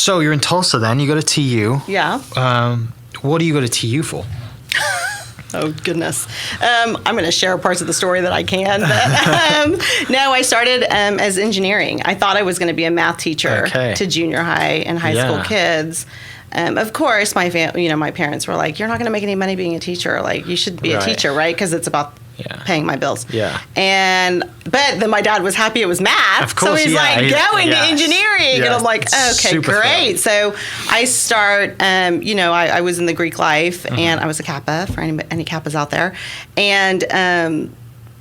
So you're in Tulsa then. You go to TU. Yeah. What do you go to TU for? Oh, goodness. I'm going to share parts of the story that I can. But, no, I started as engineering. I thought I was going to be a math teacher to junior high and high school kids. Of course, my parents were like, "You're not going to make any money being a teacher. Like, you should be a teacher, right? Because it's about paying my bills." Yeah. But then my dad was happy it was math. Of course, so he's like, "Go into engineering." And I'm like, "Okay, super great." So I start, I was in the Greek life, and I was a Kappa, for any Kappas out there. And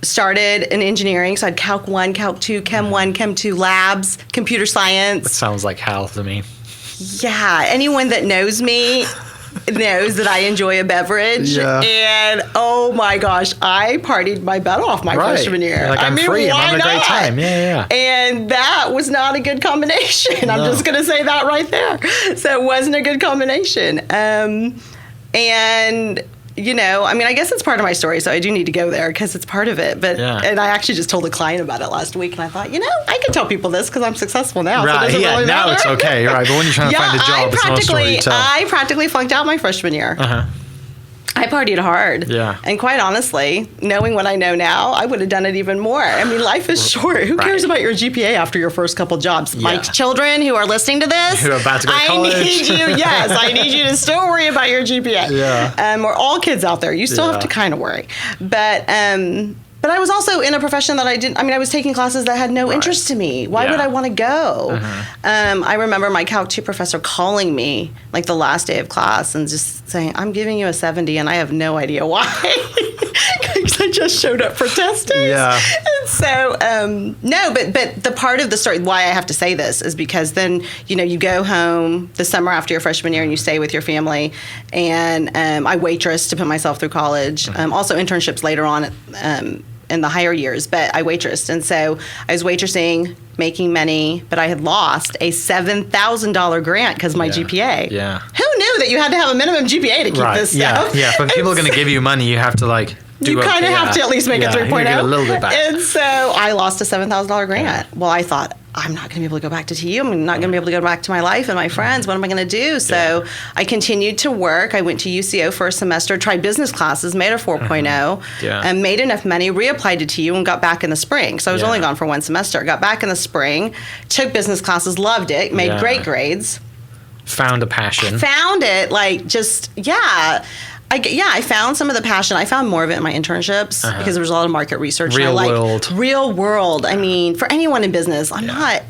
started in engineering. So I had Calc 1, Calc 2, Chem 1, Chem 2 labs, computer science. That sounds like hell to me. Yeah, anyone that knows me knows that I enjoy a beverage. Yeah. And oh my gosh, I partied my butt off my freshman year. You're like, I'm free. I'm having a great time. Yeah. And that was not a good combination. I'm just going to say that right there. So it wasn't a good combination. I guess it's part of my story, so I do need to go there because it's part of it. And I actually just told a client about it last week, and I thought, I can tell people this because I'm successful now. Right, so really now it's okay. Right, but when you're trying to find a job, it's not a story to tell. I practically flunked out my freshman year. I partied hard. Yeah. And quite honestly, knowing what I know now, I would have done it even more. I mean, life is short. Who cares about your GPA after your first couple jobs? Yeah. My children who are listening to this, who are about to go to college. I need you to still worry about your GPA. Yeah. Or all kids out there, you still have to kind of worry. But I was also in a profession that I was taking classes that had no interest to me. Why would I want to go? I remember my Calc 2 professor calling me like the last day of class and just saying, "I'm giving you a 70 and I have no idea why." Because I just showed up for testing. Yeah. And so, but the part of the story, why I have to say this is because then, you go home the summer after your freshman year and you stay with your family. And I waitressed to put myself through college. Also internships later on in the higher years, but I waitressed. And so I was waitressing, making money, but I had lost a $7,000 grant because of my GPA. Yeah. Who knew that you had to have a minimum GPA to keep this stuff? Yeah. When people are going to give you money, you have to you kind of have to at least make it 3.0. Get a little bit back. And so I lost a $7,000 grant. Yeah. Well, I thought, I'm not going to be able to go back to TU. I'm not going to be able to go back to my life and my friends. What am I going to do? So I continued to work. I went to UCO for a semester, tried business classes, made a 4.0, and made enough money, reapplied to TU, and got back in the spring. So I was only gone for one semester. Got back in the spring, took business classes, loved it, made great grades. Found a passion. Found it, I found some of the passion. I found more of it in my internships because there was a lot of market research. Real world. I mean, for anyone in business, I'm not.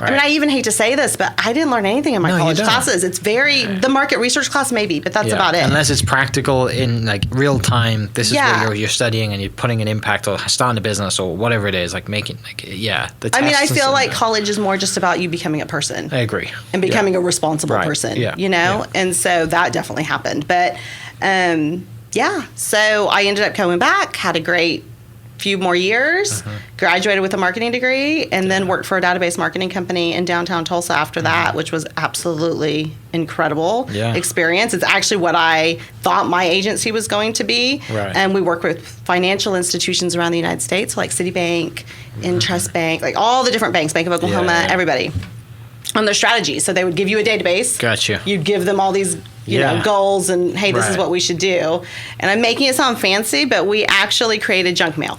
Right. I mean, I even hate to say this, but I didn't learn anything in my college classes. It's the market research class maybe, but that's about it. Unless it's practical in real time. This is where you're studying and you're putting an impact or starting a business or whatever it is, making I feel like college is more just about you becoming a person. I agree. And becoming a responsible person. Yeah. And so that definitely happened. But so I ended up coming back, had a great few more years, graduated with a marketing degree, and then worked for a database marketing company in downtown Tulsa after that, which was absolutely incredible experience. It's actually what I thought my agency was going to be. Right. And we work with financial institutions around the United States, like Citibank, Intrust Bank, all the different banks, Bank of Oklahoma, everybody, on their strategy. So they would give you a database. Gotcha. You'd give them all these goals and, hey, this is what we should do. And I'm making it sound fancy, but we actually created junk mail.